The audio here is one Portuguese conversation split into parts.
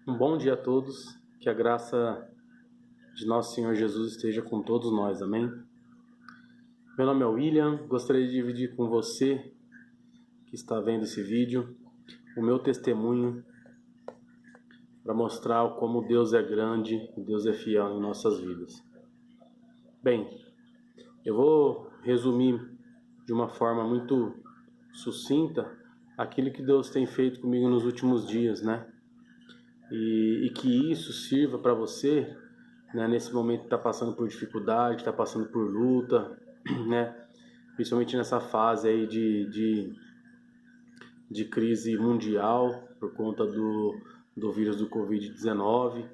Um bom dia a todos, que a graça de nosso Senhor Jesus esteja com todos nós, amém? Meu nome é William, gostaria de dividir com você que está vendo esse vídeo o meu testemunho para mostrar como Deus é grande e Deus é fiel em nossas vidas. Bem, eu vou resumir de uma forma muito sucinta aquilo que Deus tem feito comigo nos últimos dias, né? E que isso sirva para você, né, nesse momento que está passando por dificuldade, está passando por luta, né, principalmente nessa fase aí de crise mundial por conta do vírus do Covid-19.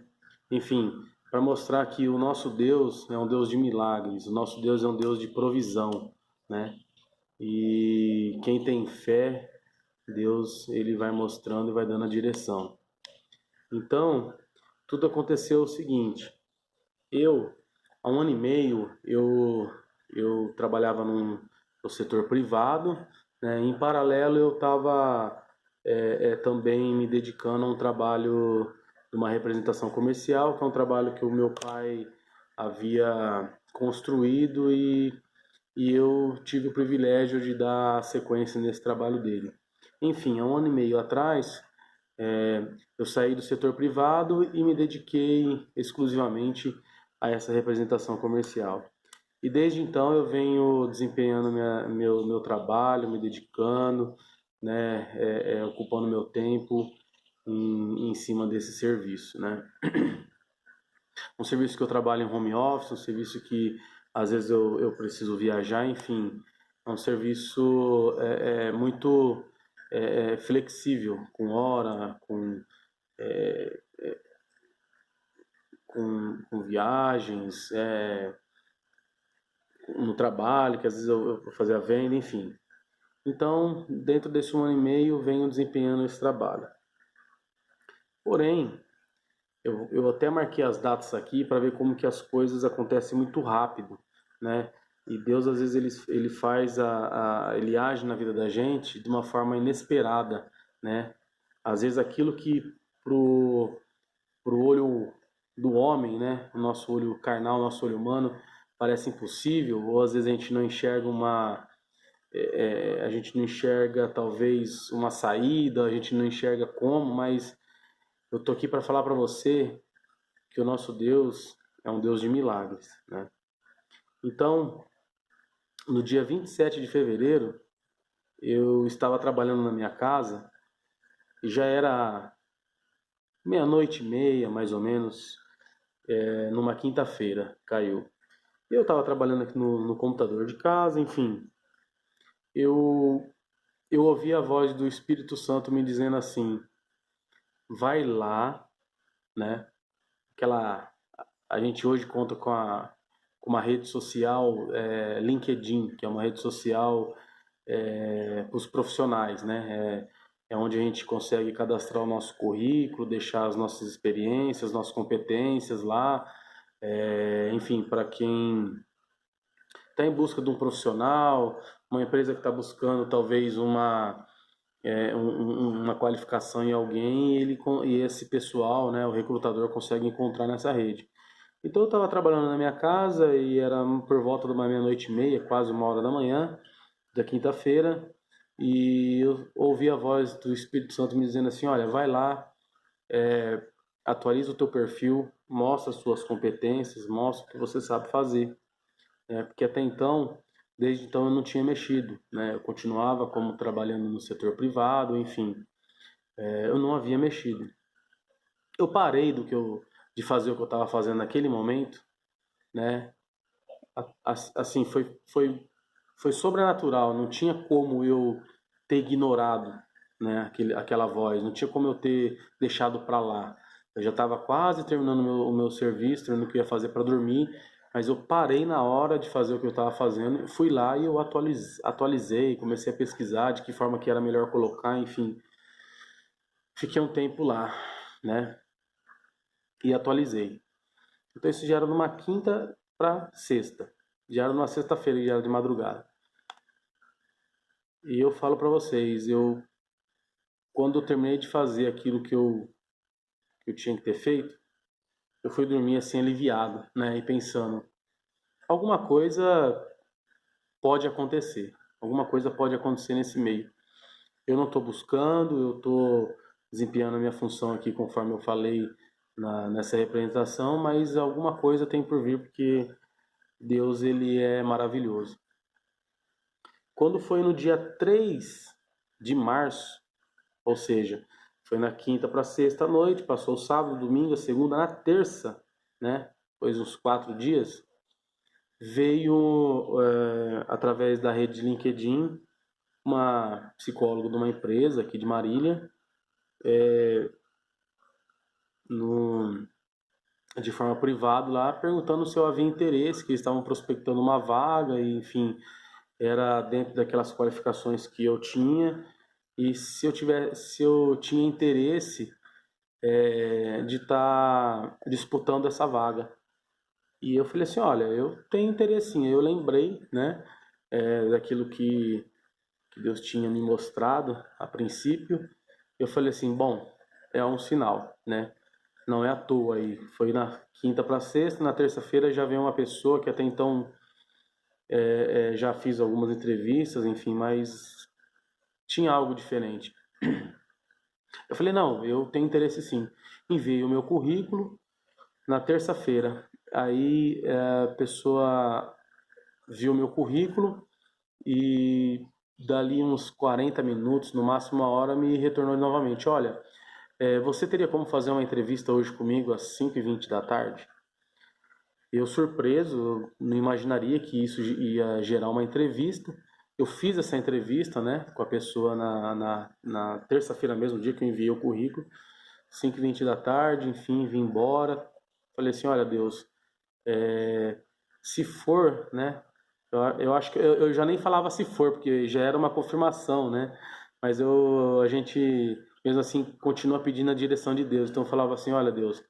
Enfim, para mostrar que o nosso Deus é um Deus de milagres, o nosso Deus é um Deus de provisão, né? E quem tem fé, Deus ele vai mostrando e vai dando a direção. Então, tudo aconteceu o seguinte: eu, há um ano e meio, eu trabalhava no setor privado, né? Em paralelo, eu estava também me dedicando a um trabalho de uma representação comercial, que é um trabalho que o meu pai havia construído e eu tive o privilégio de dar sequência nesse trabalho dele. Enfim, há um ano e meio atrás, eu saí do setor privado e me dediquei exclusivamente a essa representação comercial. E desde então eu venho desempenhando meu trabalho, me dedicando, né, ocupando meu tempo em cima desse serviço, né? Um serviço que eu trabalho em home office, um serviço que às vezes eu preciso viajar, enfim, é um serviço muito flexível, com hora, com viagens, no trabalho, que às vezes eu fazia venda, enfim. Então, dentro desse um ano e meio, venho desempenhando esse trabalho. Porém, eu até marquei as datas aqui para ver como que as coisas acontecem muito rápido, né? E Deus às vezes ele faz ele age na vida da gente de uma forma inesperada, né? Às vezes aquilo que pro pro olho do homem, né? O nosso olho carnal, o nosso olho humano parece impossível, ou às vezes a gente não enxerga a gente não enxerga talvez uma saída, a gente não enxerga como, mas eu tô aqui para falar para você que o nosso Deus é um Deus de milagres, né? Então, no dia 27 de fevereiro, eu estava trabalhando na minha casa e já era meia-noite e meia, mais ou menos, numa quinta-feira, caiu. Eu estava trabalhando aqui no computador de casa, enfim, eu, eu ouvi a voz do Espírito Santo me dizendo assim: vai lá, né? Aquela A gente hoje conta com uma rede social, LinkedIn, que é uma rede social para os profissionais, né? É onde a gente consegue cadastrar o nosso currículo, deixar as nossas experiências, nossas competências lá, enfim, para quem está em busca de um profissional, uma empresa que está buscando talvez uma qualificação em alguém, e esse pessoal, né, o recrutador consegue encontrar nessa rede. Então eu estava trabalhando na minha casa e era por volta de uma meia-noite e meia, quase uma hora da manhã da quinta-feira, e eu ouvi a voz do Espírito Santo me dizendo assim: olha, vai lá, atualiza o teu perfil, mostra as suas competências, mostra o que você sabe fazer, né? Porque até então, desde então eu não tinha mexido, né? Eu continuava como trabalhando no setor privado, enfim, eu não havia mexido. Eu parei de fazer o que eu estava fazendo naquele momento, né? Assim, foi sobrenatural, não tinha como eu ter ignorado, né, aquela voz, não tinha como eu ter deixado para lá. Eu já estava quase terminando o meu serviço, terminando o que eu ia fazer para dormir, mas eu parei na hora de fazer o que eu estava fazendo, fui lá e eu atualizei, comecei a pesquisar de que forma que era melhor colocar, enfim. Fiquei um tempo lá, né, e atualizei. Então isso já era numa quinta para sexta. Já era numa sexta-feira, já era de madrugada. E eu falo para vocês, quando eu terminei de fazer aquilo que eu tinha que ter feito, eu fui dormir assim aliviado, né? E pensando, alguma coisa pode acontecer, alguma coisa pode acontecer nesse meio. Eu não estou buscando, eu estou desempenhando a minha função aqui conforme eu falei nessa representação, mas alguma coisa tem por vir porque Deus ele é maravilhoso. Quando foi no dia 3 de março, ou seja, foi na quinta para sexta à noite, passou o sábado, domingo, a segunda, na terça, né? Depois uns 4 dias, veio através da rede de LinkedIn uma psicóloga de uma empresa aqui de Marília, de forma privada lá, perguntando se eu havia interesse, que eles estavam prospectando uma vaga, e, enfim, era dentro daquelas qualificações que eu tinha, e se eu tinha interesse de estar disputando essa vaga. E eu falei assim, olha, eu tenho interesse sim. Eu lembrei, né, daquilo que Deus tinha me mostrado a princípio. Eu falei assim, bom, é um sinal, né? Não é à toa aí. Foi na quinta para sexta, na terça-feira já veio uma pessoa que até então já fiz algumas entrevistas, enfim, mas tinha algo diferente. Eu falei, não, eu tenho interesse sim. Enviei o meu currículo na terça-feira. Aí a pessoa viu o meu currículo e dali uns 40 minutos, no máximo uma hora, me retornou novamente. Olha, você teria como fazer uma entrevista hoje comigo às 5h20 da tarde? Eu surpreso, não imaginaria que isso ia gerar uma entrevista. Eu fiz essa entrevista, né, com a pessoa na terça-feira mesmo, dia que eu enviei o currículo, 5h20 da tarde, enfim, vim embora. Falei assim, olha Deus, se for, né, eu acho que eu já nem falava se for, porque já era uma confirmação, né, mas a gente, mesmo assim, continua pedindo a direção de Deus. Então eu falava assim, olha Deus,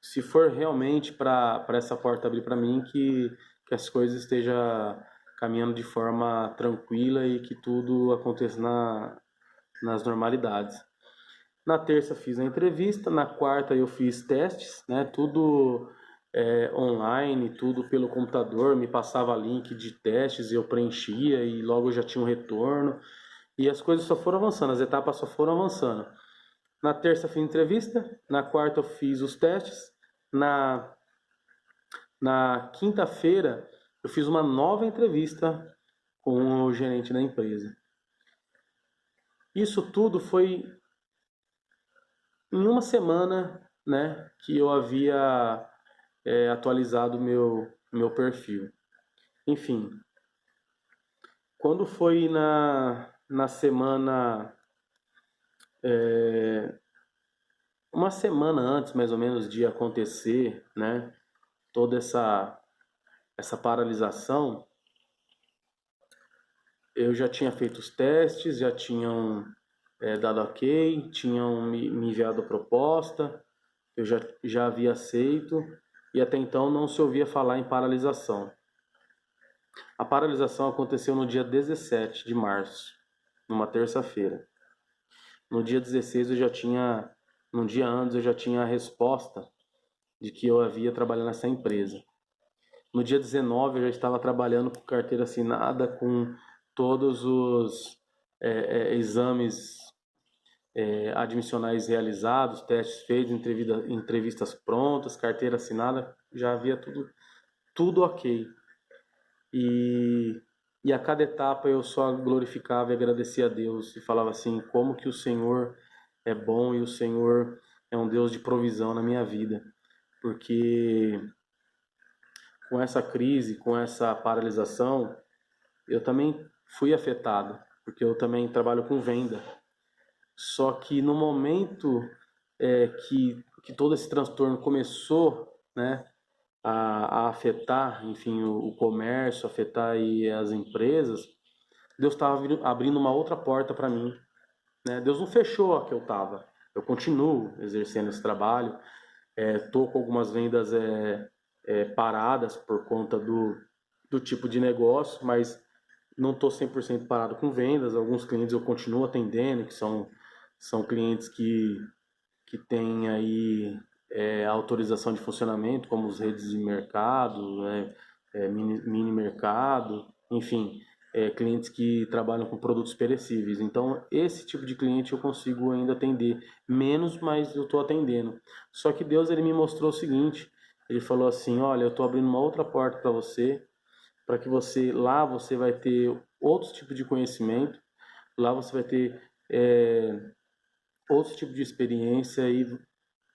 se for realmente para essa porta abrir para mim, que as coisas estejam caminhando de forma tranquila e que tudo aconteça nas normalidades. Na terça fiz a entrevista, na quarta eu fiz testes, né? Tudo online, tudo pelo computador, me passava link de testes, eu preenchia e logo já tinha um retorno. E as coisas só foram avançando, as etapas só foram avançando. Na terça fiz entrevista, na quarta eu fiz os testes, na, na quinta-feira eu fiz uma nova entrevista com o gerente da empresa. Isso tudo foi em uma semana, né, que eu havia atualizado meu perfil. Enfim, quando foi na semana, uma semana antes mais ou menos de acontecer, né, toda essa paralisação, eu já tinha feito os testes, já tinham dado ok, tinham me enviado a proposta, eu já havia aceito e até então não se ouvia falar em paralisação. A paralisação aconteceu no dia 17 de março, numa terça-feira. No dia 16 num dia antes eu já tinha a resposta de que eu havia trabalhado nessa empresa. No dia 19 eu já estava trabalhando com carteira assinada, com todos os exames admissionais realizados, testes feitos, entrevistas prontas, carteira assinada, já havia tudo ok. E a cada etapa eu só glorificava e agradecia a Deus e falava assim, como que o Senhor é bom e o Senhor é um Deus de provisão na minha vida. Porque com essa crise, com essa paralisação, eu também fui afetado, porque eu também trabalho com venda. Só que no momento que todo esse transtorno começou, né, a afetar, enfim, o comércio, afetar aí as empresas, Deus estava abrindo uma outra porta para mim, né? Deus não fechou a que eu estava. Eu continuo exercendo esse trabalho, tô com algumas vendas paradas por conta do tipo de negócio, mas não estou 100% parado com vendas. Alguns clientes eu continuo atendendo, que são clientes que tem aí autorização de funcionamento, como as redes de mercado, né, mini mercado, enfim, clientes que trabalham com produtos perecíveis. Então, esse tipo de cliente eu consigo ainda atender menos, mas eu estou atendendo. Só que Deus ele me mostrou o seguinte, ele falou assim, olha, eu estou abrindo uma outra porta para que você vai ter outros tipos de conhecimento, lá você vai ter outros tipos de experiência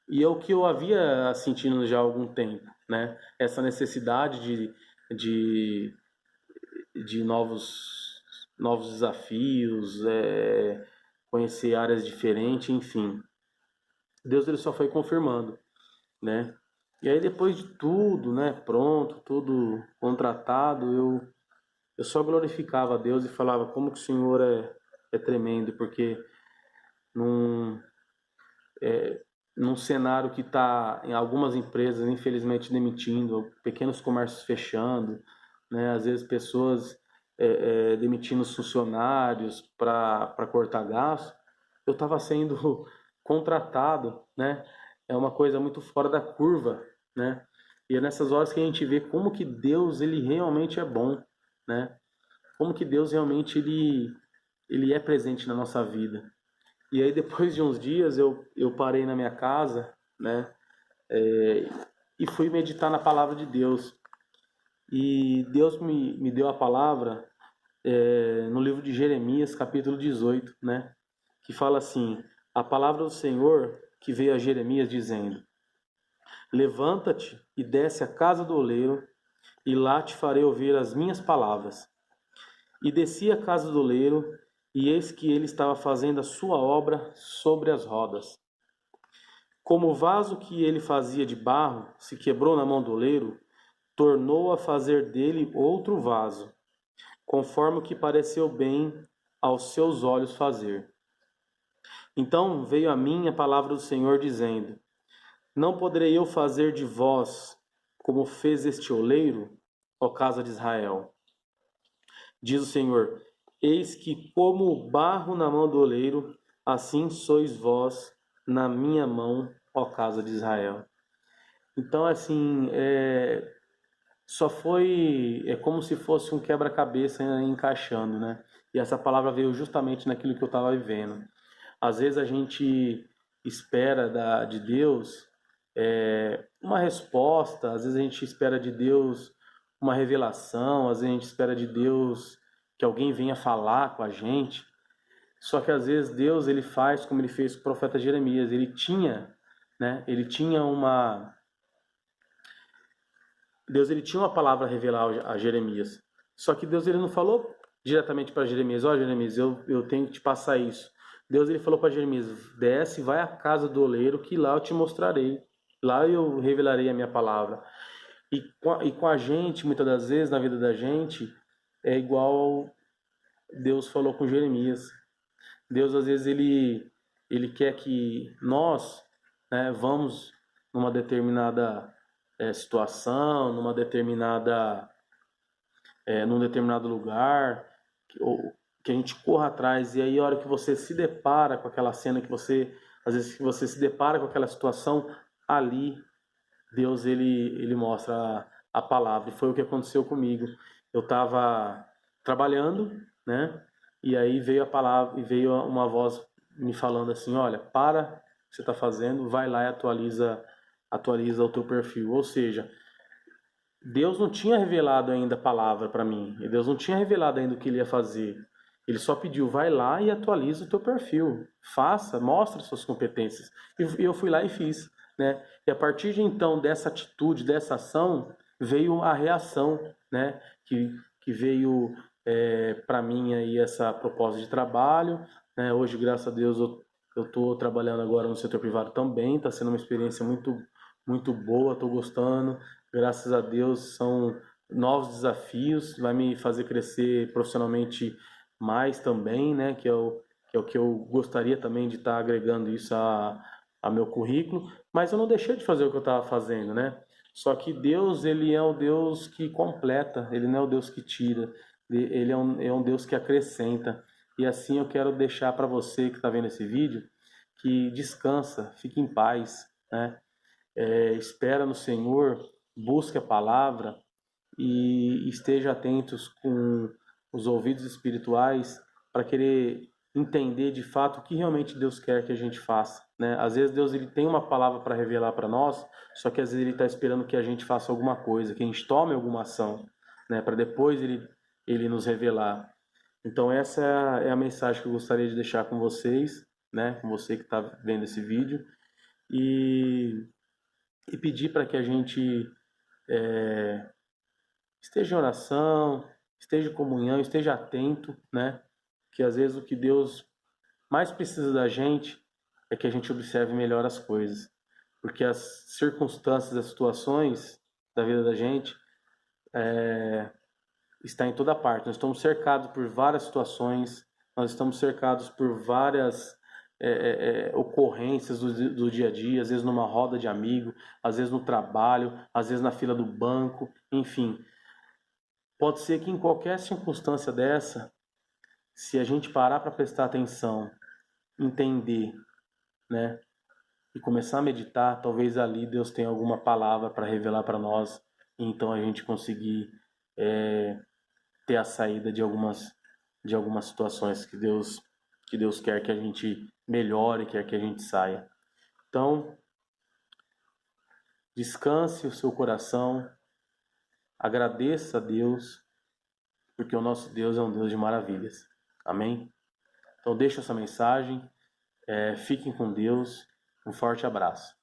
e é o que eu havia sentindo já há algum tempo, né? Essa necessidade de, de novos desafios, conhecer áreas diferentes, enfim. Deus ele só foi confirmando, né? E aí depois de tudo, né, pronto, tudo contratado, eu só glorificava a Deus e falava como que o Senhor é tremendo, porque num, num cenário que está em algumas empresas, infelizmente, demitindo, pequenos comércios fechando, né? Às vezes pessoas demitindo os funcionários para cortar gastos, eu estava sendo contratado, né? É uma coisa muito fora da curva, né? E é nessas horas que a gente vê como que Deus ele realmente é bom, né? Como que Deus realmente ele é presente na nossa vida. E aí depois de uns dias eu parei na minha casa, né? é, e fui meditar na palavra de Deus. E Deus me deu a palavra no livro de Jeremias, capítulo 18, né? Que fala assim: a palavra do Senhor que veio a Jeremias dizendo: levanta-te e desce à casa do oleiro, e lá te farei ouvir as minhas palavras. E desci à casa do oleiro, e eis que ele estava fazendo a sua obra sobre as rodas. Como o vaso que ele fazia de barro se quebrou na mão do oleiro, tornou a fazer dele outro vaso, conforme o que pareceu bem aos seus olhos fazer. Então veio a mim a palavra do Senhor dizendo: não poderei eu fazer de vós como fez este oleiro, ó casa de Israel? Diz o Senhor: eis que como o barro na mão do oleiro, assim sois vós na minha mão, ó casa de Israel. Então, assim, só foi, como se fosse um quebra-cabeça encaixando, né? E essa palavra veio justamente naquilo que eu estava vivendo. Às vezes a gente espera de Deus uma resposta, às vezes a gente espera de Deus uma revelação, às vezes a gente espera de Deus que alguém venha falar com a gente. Só que às vezes Deus ele faz como ele fez com o profeta Jeremias. Ele tinha, né? Deus ele tinha uma palavra a revelar a Jeremias. Só que Deus ele não falou diretamente para Jeremias: ó, Jeremias, eu tenho que te passar isso. Deus ele falou para Jeremias: desce, vai à casa do oleiro, que lá eu te mostrarei. Lá eu revelarei a minha palavra. E com a gente, muitas das vezes, na vida da gente, é igual Deus falou com Jeremias. Deus, às vezes, ele quer que nós, né, vamos numa determinada situação, num determinado lugar, que a gente corra atrás. E aí, a hora que você se depara com aquela cena, às vezes, que você se depara com aquela situação, ali, Deus, ele mostra a palavra. E foi o que aconteceu comigo. Eu estava trabalhando, né? E aí veio a palavra, e veio uma voz me falando assim: olha, para o que você está fazendo, vai lá e atualiza o teu perfil. Ou seja, Deus não tinha revelado ainda a palavra para mim. E Deus não tinha revelado ainda o que ele ia fazer. Ele só pediu: vai lá e atualiza o teu perfil. Faça, mostra suas competências. E eu fui lá e fiz, né? E a partir de então, dessa atitude, dessa ação, veio a reação, né? Que veio para mim aí essa proposta de trabalho, né? Hoje, graças a Deus, eu estou trabalhando agora no setor privado também. Está sendo uma experiência muito boa. Estou gostando. Graças a Deus, são novos desafios. Vai me fazer crescer profissionalmente mais também, né? Que é o que eu gostaria também de estar agregando isso a meu currículo. Mas eu não deixei de fazer o que eu estava fazendo, né? Só que Deus, ele é o Deus que completa, ele não é o Deus que tira, ele é um Deus que acrescenta. E assim eu quero deixar para você que está vendo esse vídeo, que descansa, fique em paz, né? Espera no Senhor, busque a palavra e esteja atentos com os ouvidos espirituais para querer entender de fato o que realmente Deus quer que a gente faça, né? Às vezes Deus ele tem uma palavra para revelar para nós, só que às vezes ele está esperando que a gente faça alguma coisa, que a gente tome alguma ação, né? Para depois ele nos revelar. Então essa é a mensagem que eu gostaria de deixar com vocês, né? Com você que está vendo esse vídeo e, e pedir para que a gente esteja em oração, esteja em comunhão, esteja atento, né? Que às vezes o que Deus mais precisa da gente é que a gente observe melhor as coisas. Porque as circunstâncias, as situações da vida da gente está em toda parte. Nós estamos cercados por várias situações, nós estamos cercados por várias ocorrências do dia a dia, às vezes numa roda de amigo, às vezes no trabalho, às vezes na fila do banco, enfim. Pode ser que em qualquer circunstância dessa, se a gente parar para prestar atenção, entender, né, e começar a meditar, talvez ali Deus tenha alguma palavra para revelar para nós, e então a gente conseguir ter a saída de algumas situações que Deus quer que a gente melhore, quer que a gente saia. Então, descanse o seu coração, agradeça a Deus, porque o nosso Deus é um Deus de maravilhas. Amém? Então deixa essa mensagem, fiquem com Deus, um forte abraço.